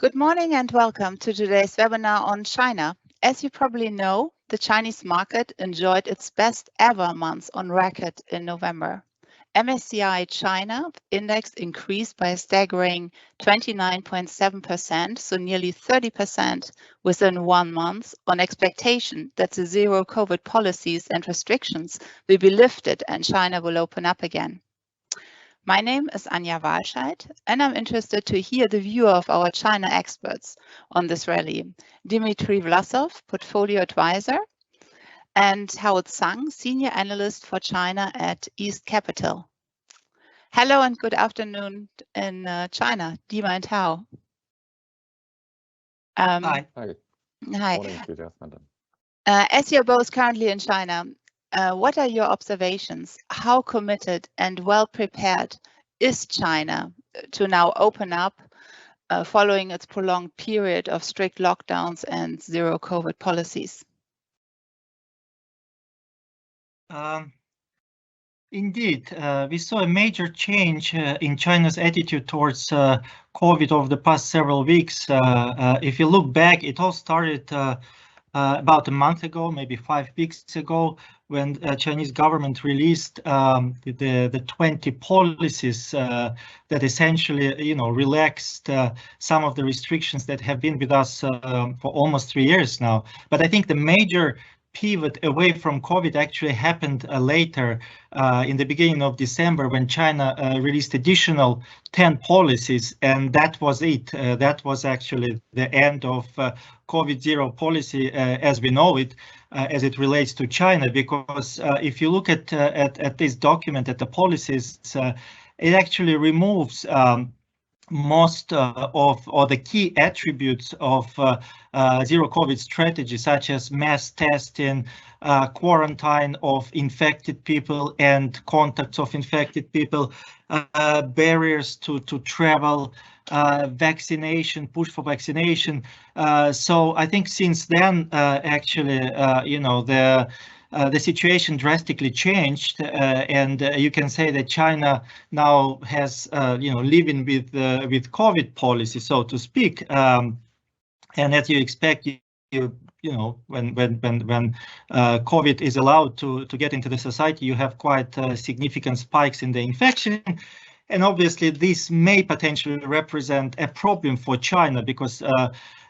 Good morning and welcome to today's webinar on China. As you probably know, the Chinese market enjoyed its best ever month on record in November. MSCI China index increased by a staggering 29.7%, so nearly 30% within 1 month, on expectation that the zero COVID policies and restrictions will be lifted and China will open up again. My name is Anja Wahlscheidt, and I'm interested to hear the view of our China experts on this rally. Dmitriy Vlasov, Portfolio Advisor, and Zhang, Senior Analyst for China at East Capital. Hello and good afternoon in China, Dima and Hao. Hi. Hi. Morning, good afternoon. As you're both currently in China, what are your observations? How committed and well prepared is China to now open up following its prolonged period of strict lockdowns and zero COVID policies? Indeed, we saw a major change in China's attitude towards COVID over the past several weeks. If you look back, it all started about a month ago, maybe 5 weeks ago, when the Chinese government released the 20 policies that essentially, relaxed some of the restrictions that have been with us for almost 3 years now. But I think the major pivot away from COVID actually happened later in the beginning of December, when China released additional 10 policies, and that was it. That was actually the end of COVID zero policy as we know it, as it relates to China. Because if you look at this document, at the policies, it actually removes most or the key attributes of zero COVID strategy, such as mass testing, quarantine of infected people and contacts of infected people, barriers to travel, vaccination, push for vaccination. So I think since then, actually, the situation drastically changed, and you can say that China now has, living with COVID policy, so to speak. And as you expect, when COVID is allowed to get into the society, you have quite significant spikes in the infection. And obviously, this may potentially represent a problem for China because,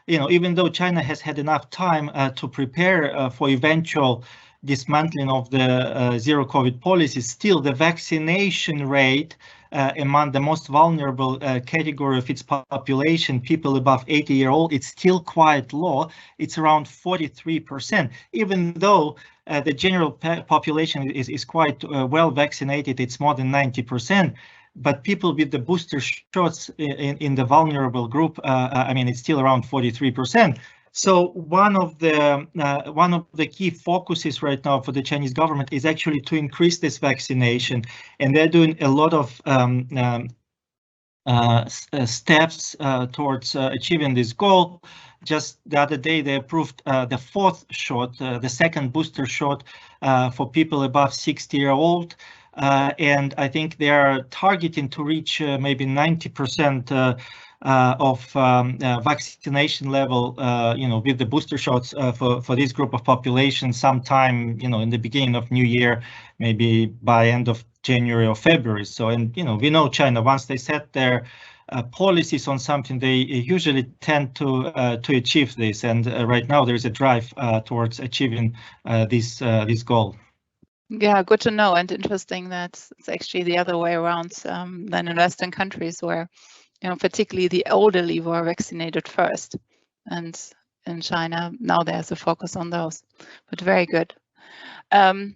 even though China has had enough time to prepare for eventual dismantling of the zero COVID policy, still the vaccination rate among the most vulnerable category of its population, people above 80-year-old, it's still quite low. It's around 43%, even though the general population is quite well vaccinated. It's more than 90%. But people with the booster shots in the vulnerable group, it's still around 43%. So one of the key focuses right now for the Chinese government is actually to increase this vaccination, and they're doing a lot of steps towards achieving this goal. Just the other day, they approved the 4th shot, the second booster shot for people above 60-year-old. And I think they are targeting to reach maybe 90% of vaccination level, with the booster shots for this group of population sometime, in the beginning of New Year, maybe by end of January or February. So, and we know China, once they set their policies on something, they usually tend to achieve this. And right now there is a drive towards achieving this goal. Yeah, good to know, and interesting that it's actually the other way around than in Western countries, where particularly the elderly were vaccinated first, and in China now there's a focus on those. But very good. Can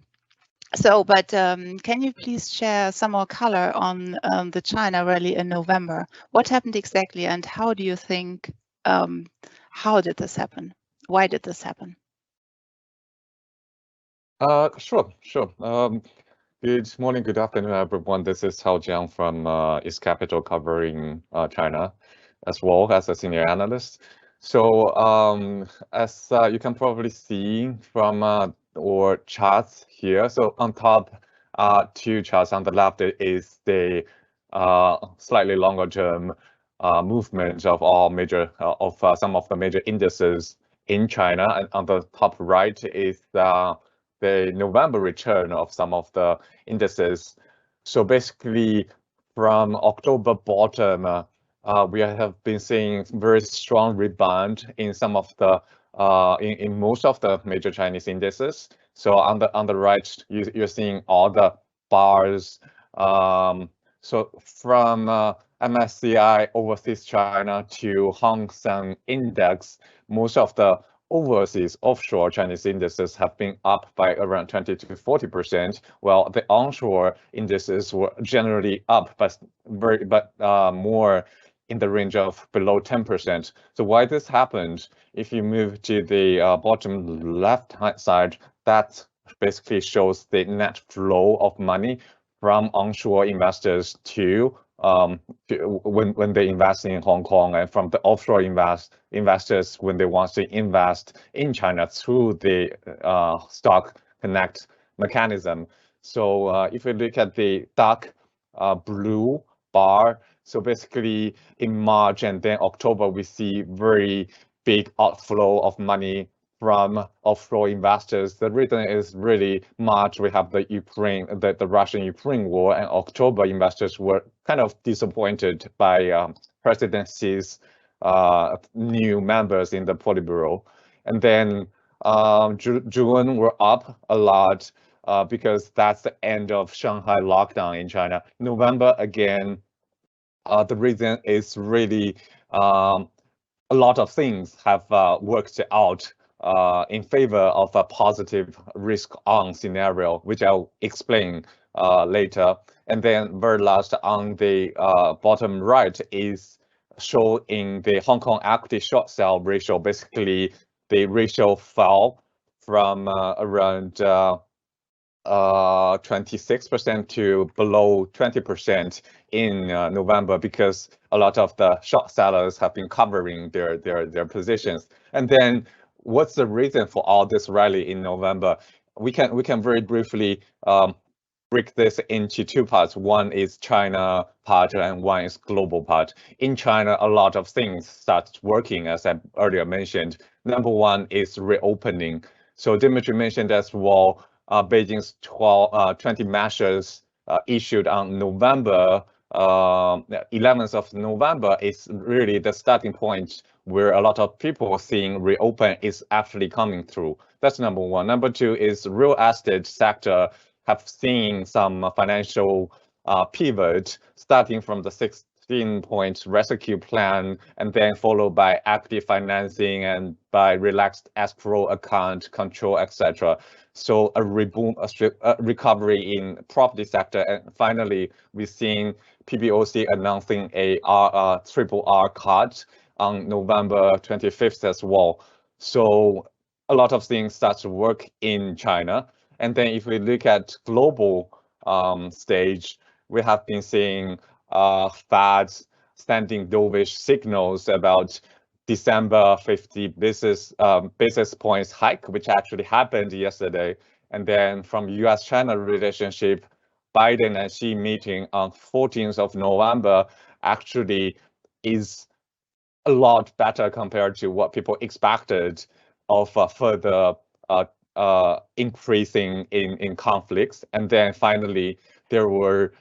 you please share some more color on the China rally in November? What happened exactly, and how do you think? How did this happen? Why did this happen? Sure. Good morning, good afternoon, everyone. This is Zhang from East Capital, covering China as well as a senior analyst. So as you can probably see from our charts here, so on top, 2 charts on the left is the slightly longer term movement of all major some of the major indices in China. And on the top right is the November return of some of the indices. So basically, from October bottom, we have been seeing very strong rebound in some of the in most of the major Chinese indices. So on the right, you're seeing all the bars. So from MSCI Overseas China to Hang Seng Index, most of the overseas offshore Chinese indices have been up by around 20 to 40%, while the onshore indices were generally up, but more in the range of below 10%. So why this happened? If you move to the bottom left-hand side, that basically shows the net flow of money from onshore investors to when they invest in Hong Kong, and from the offshore investors when they want to invest in China through the Stock Connect mechanism. So if we look at the dark blue bar, so basically in March and then October, we see very big outflow of money from offshore investors. The reason is really March, we have the Russian-Ukraine war, and October investors were kind of disappointed by President Xi's new members in the Politburo. And then June were up a lot because that's the end of Shanghai lockdown in China. November again, the reason is really a lot of things have worked out in favor of a positive risk-on scenario, which I'll explain later. And then very last on the bottom right is showing the Hong Kong equity short sell ratio. Basically, the ratio fell from around 26% to below 20% in November because a lot of the short sellers have been covering their positions. And then what's the reason for all this rally in November? We can very briefly break this into two parts. One is China part and one is global part. In China, a lot of things start working, as I earlier mentioned. Number one is reopening. So Dmitry mentioned as well, Beijing's 20 measures issued on November 11th of November is really the starting point where a lot of people seeing reopen is actually coming through. That's number one. Number two is real estate sector have seen some financial pivot starting from the 16-point rescue plan and then followed by active financing and by relaxed escrow account control, etc. So a recovery in property sector, and finally we've seen PBOC announcing a triple R cut on November 25th as well. So a lot of things start to work in China. And then if we look at global stage, we have been seeing Fed standing dovish signals about December 50 basis points hike, which actually happened yesterday. And then from US-China relationship, Biden and Xi meeting on 14th of November actually is a lot better compared to what people expected of further increasing in conflicts. And then finally, there were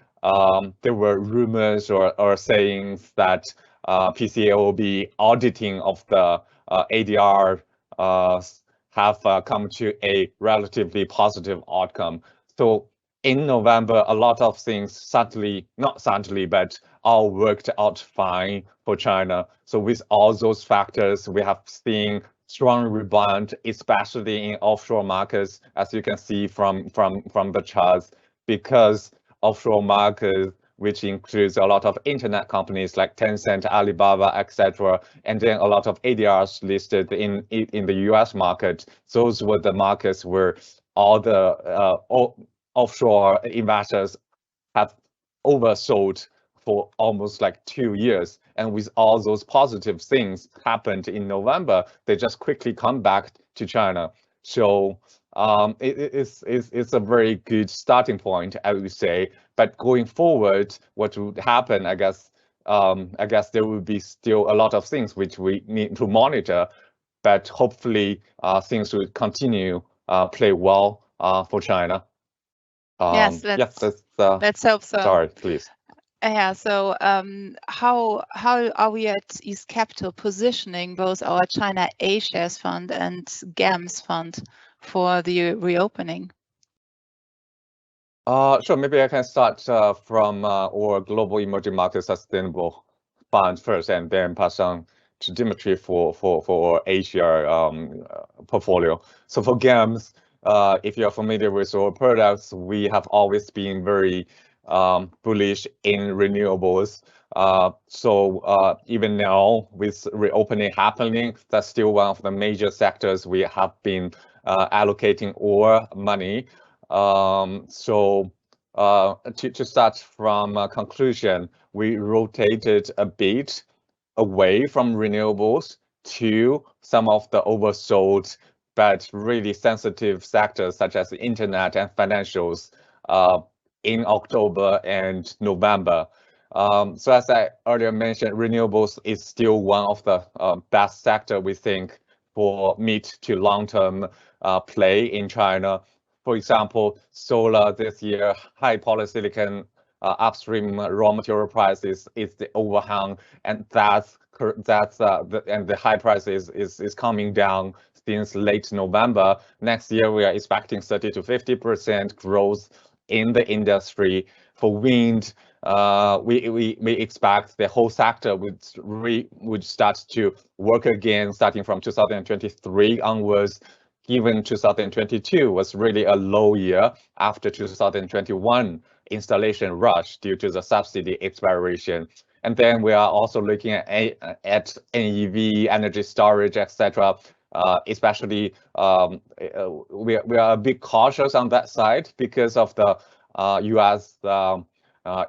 rumors or sayings that PCA will be auditing of the ADR have come to a relatively positive outcome. So in November, a lot of things not suddenly, but all worked out fine for China. So with all those factors, we have seen strong rebound, especially in offshore markets, as you can see from the charts, because offshore markets, which includes a lot of internet companies like Tencent, Alibaba, etc., and then a lot of ADRs listed in the US market. Those were the markets where all the offshore investors have oversold for almost like 2 years. And with all those positive things happened in November, they just quickly come back to China. So it's a very good starting point, I would say. But going forward, what would happen, I guess, I guess there will be still a lot of things which we need to monitor, but hopefully things will continue play well for China. Yes, let's hope so. Sorry, please. Yeah, so how are we at East Capital positioning both our China A shares fund and GAMS fund for the reopening? Sure, maybe I can start from our Global Emerging Market Sustainable Fund first, and then pass on to Dmitry for Asia portfolio. So for GAMS, if you're familiar with our products, we have always been very bullish in renewables. So even now, with reopening happening, that's still one of the major sectors we have been allocating our money. So to start from a conclusion, we rotated a bit away from renewables to some of the oversold but really sensitive sectors such as the internet and financials in October and November. So as I earlier mentioned, renewables is still one of the best sector we think for mid to long-term play in China. For example, solar this year, high polysilicon upstream raw material prices is the overhang, and the high prices is coming down since late November. Next year, we are expecting 30 to 50% growth in the industry. For wind, we expect the whole sector would start to work again starting from 2023 onwards. Given 2022 was really a low year after 2021 installation rush due to the subsidy expiration. And then we are also looking at NEV, energy storage, etc. Especially we are a bit cautious on that side because of the US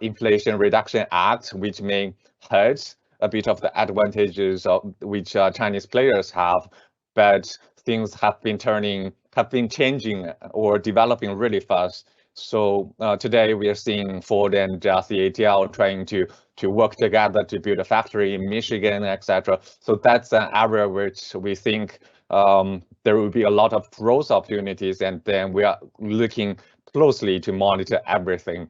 Inflation Reduction Act, which may hurt a bit of the advantages of which Chinese players have, but things have been changing or developing really fast. So today we are seeing Ford and CATL trying to work together to build a factory in Michigan, etc. So that's an area which we think there will be a lot of growth opportunities, and then we are looking closely to monitor everything.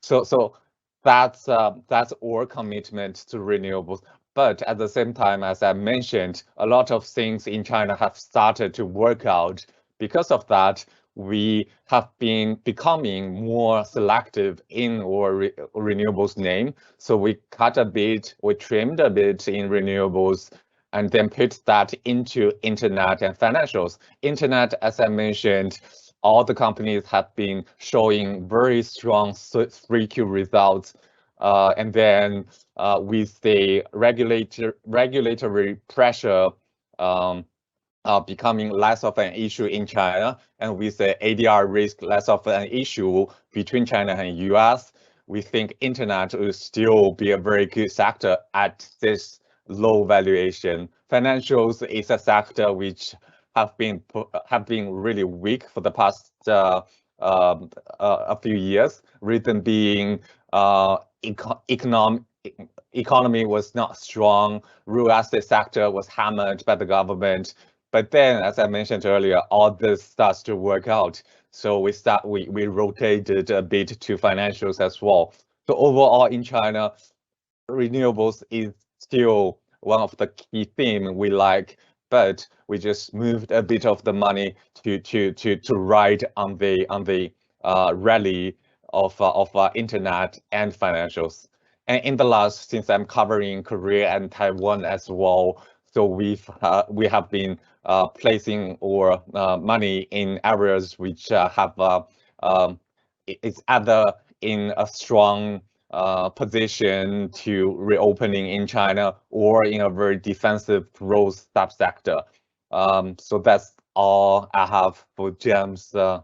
So that's our commitment to renewables. But at the same time, as I mentioned, a lot of things in China have started to work out. Because of that, we have been becoming more selective in our renewables name. So we cut a bit, we trimmed a bit in renewables, and then put that into internet and financials. Internet, as I mentioned, all the companies have been showing very strong 3Q results. And then with the regulatory pressure becoming less of an issue in China, and with the ADR risk less of an issue between China and US, we think internet will still be a very good sector at this low valuation. Financials is a sector which have been really weak for the past a few years. Reason being, economy was not strong. Real estate sector was hammered by the government. But then, as I mentioned earlier, all this starts to work out. So we rotated a bit to financials as well. So overall in China, renewables is still one of the key themes we like, but we just moved a bit of the money to ride on the rally of internet and financials. And in the last, since I'm covering Korea and Taiwan as well, so we have been placing our money in areas which have it's either in a strong position to reopening in China or in a very defensive growth subsector. So that's all I have for James for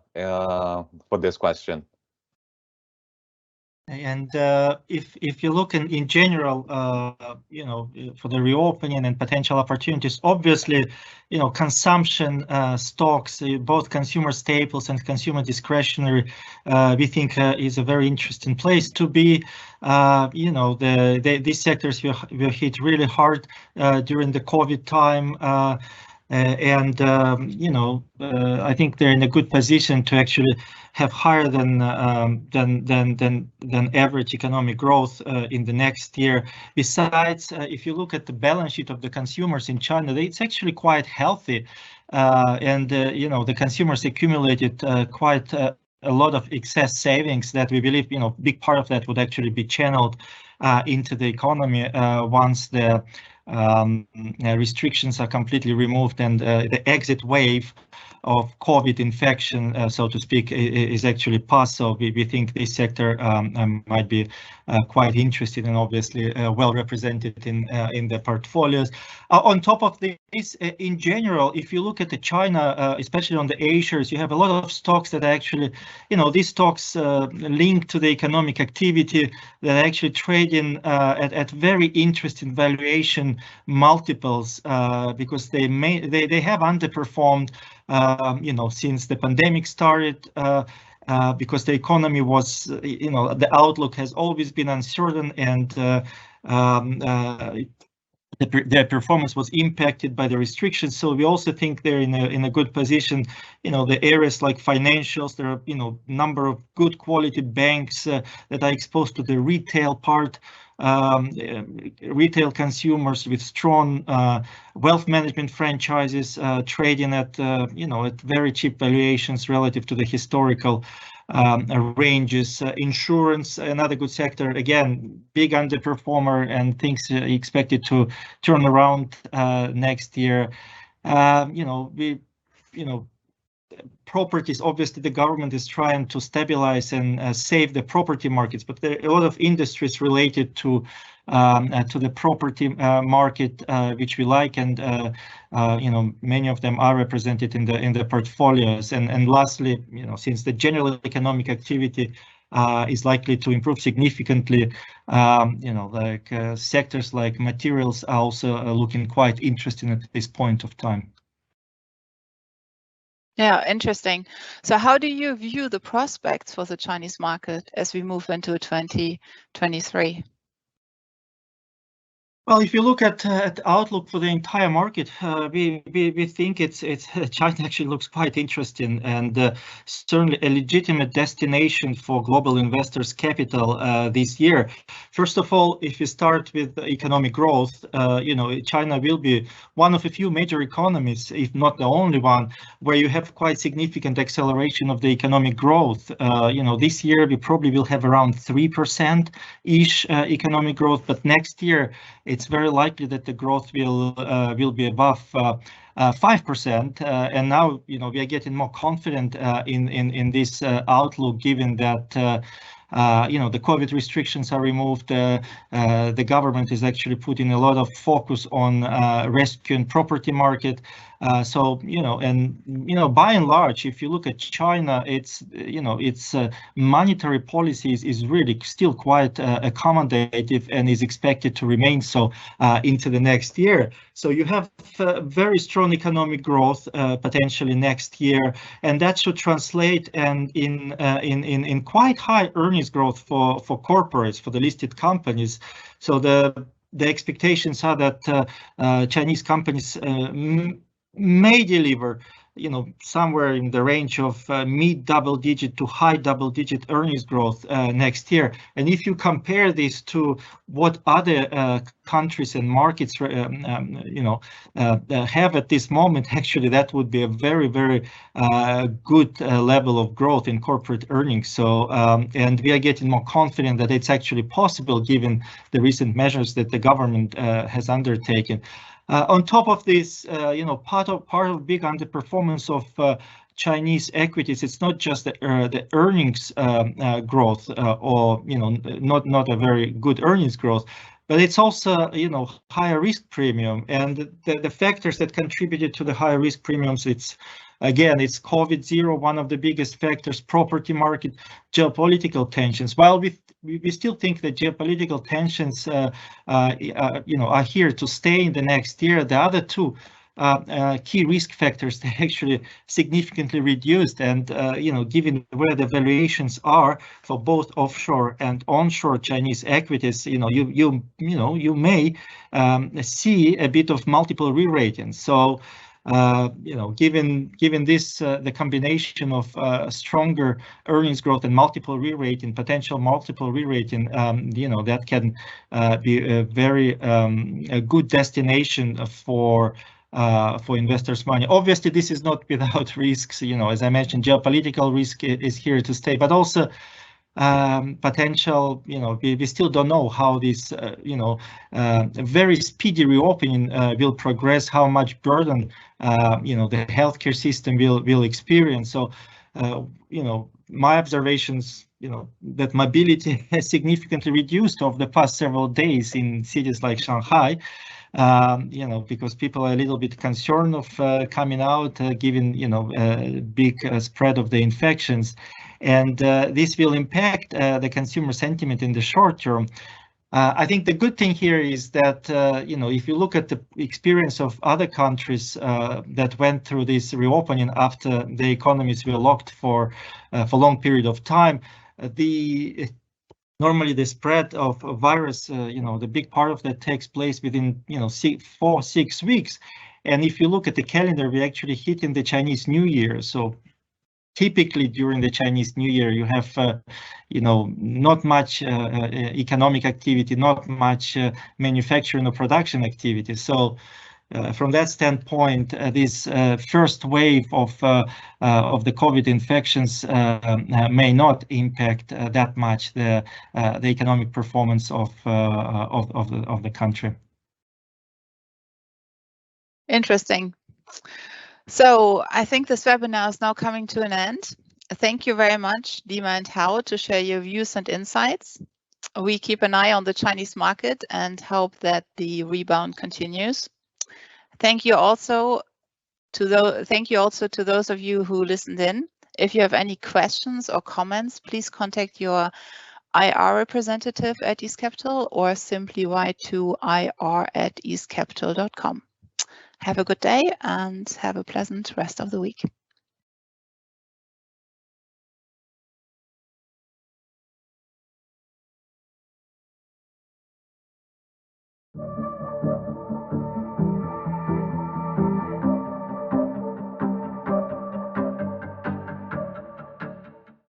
this question. And if you look in general, for the reopening and potential opportunities, obviously, consumption stocks, both consumer staples and consumer discretionary, we think is a very interesting place to be. These sectors were hit really hard during the COVID time. I think they're in a good position to actually have higher than average economic growth in the next year. Besides, if you look at the balance sheet of the consumers in China, it's actually quite healthy, the consumers accumulated quite a lot of excess savings that we believe, big part of that would actually be channeled into the economy once the restrictions are completely removed and the exit wave of COVID infection, so to speak, is actually passed. So we think this sector might be quite interested and obviously well represented in the portfolios. On top of this, in general, if you look at the China, especially on the A-shares, you have a lot of stocks that actually, these stocks linked to the economic activity that actually trade in at very interesting valuation multiples because they have underperformed since the pandemic started, because the economy was, the outlook has always been uncertain, and their performance was impacted by the restrictions. So we also think they're in a good position. The areas like financials, there are number of good quality banks that are exposed to the retail part. Retail consumers with strong wealth management franchises trading at at very cheap valuations relative to the historical ranges. Insurance, another good sector, again, big underperformer, and things expected to turn around next year. Properties, obviously the government is trying to stabilize and save the property markets, but there are a lot of industries related to the property market which we like, and many of them are represented in the portfolios. And lastly, since the general economic activity is likely to improve significantly, sectors like materials are also looking quite interesting at this point of time. Yeah, interesting. So how do you view the prospects for the Chinese market as we move into 2023? Well, if you look at the outlook for the entire market, we think it's China actually looks quite interesting, and certainly a legitimate destination for global investors' capital this year. First of all, if you start with economic growth, China will be one of a few major economies, if not the only one, where you have quite significant acceleration of the economic growth. This year we probably will have around 3%-ish economic growth, but next year it's very likely that the growth will be above 5%, and now we are getting more confident in this outlook, given that the COVID restrictions are removed. The government is actually putting a lot of focus on rescuing property market. So by and large, if you look at China, its monetary policies is really still quite accommodative and is expected to remain so into the next year. So you have very strong economic growth potentially next year, and that should translate in quite high earnings growth for corporates, for the listed companies. So the expectations are that Chinese companies may deliver, somewhere in the range of mid double-digit to high double-digit earnings growth next year. And if you compare this to what other countries and markets have at this moment, actually that would be a very, very good level of growth in corporate earnings. So and we are getting more confident that it's actually possible given the recent measures that the government has undertaken. On top of this, part of big underperformance of Chinese equities, it's not just the earnings growth, or not a very good earnings growth, but it's also higher risk premium, and the factors that contributed to the higher risk premiums, it's again, it's COVID zero, one of the biggest factors, property market, geopolitical tensions. While we still think that geopolitical tensions, are here to stay in the next year. The other two key risk factors, they actually significantly reduced, and given where the valuations are for both offshore and onshore Chinese equities, you may see a bit of multiple re-rating. So given this, the combination of stronger earnings growth and multiple re-rating, potential multiple re-rating, that can be a very a good destination for investors' money. Obviously, this is not without risks. As I mentioned, geopolitical risk is here to stay, but also potential. We still don't know how this very speedy reopening will progress, how much burden the healthcare system will experience. So my observations, that mobility has significantly reduced over the past several days in cities like Shanghai. Because people are a little bit concerned of coming out, given big spread of the infections, and this will impact the consumer sentiment in the short term. I think the good thing here is that if you look at the experience of other countries that went through this reopening after the economies were locked for a long period of time, normally the spread of a virus, the big part of that takes place within 4-6 weeks. And if you look at the calendar, we actually hit in the Chinese New Year. So typically during the Chinese New Year, you have not much economic activity, not much manufacturing or production activity. So from that standpoint, this first wave of the COVID infections may not impact that much the economic performance of the country. Interesting. So I think this webinar is now coming to an end. Thank you very much, Dima and Hao, to share your views and insights. We keep an eye on the Chinese market and hope that the rebound continues. Thank you also to those of you who listened in. If you have any questions or comments, please contact your IR representative at East Capital or simply write to ir@eastcapital.com. Have a good day and have a pleasant rest of the week.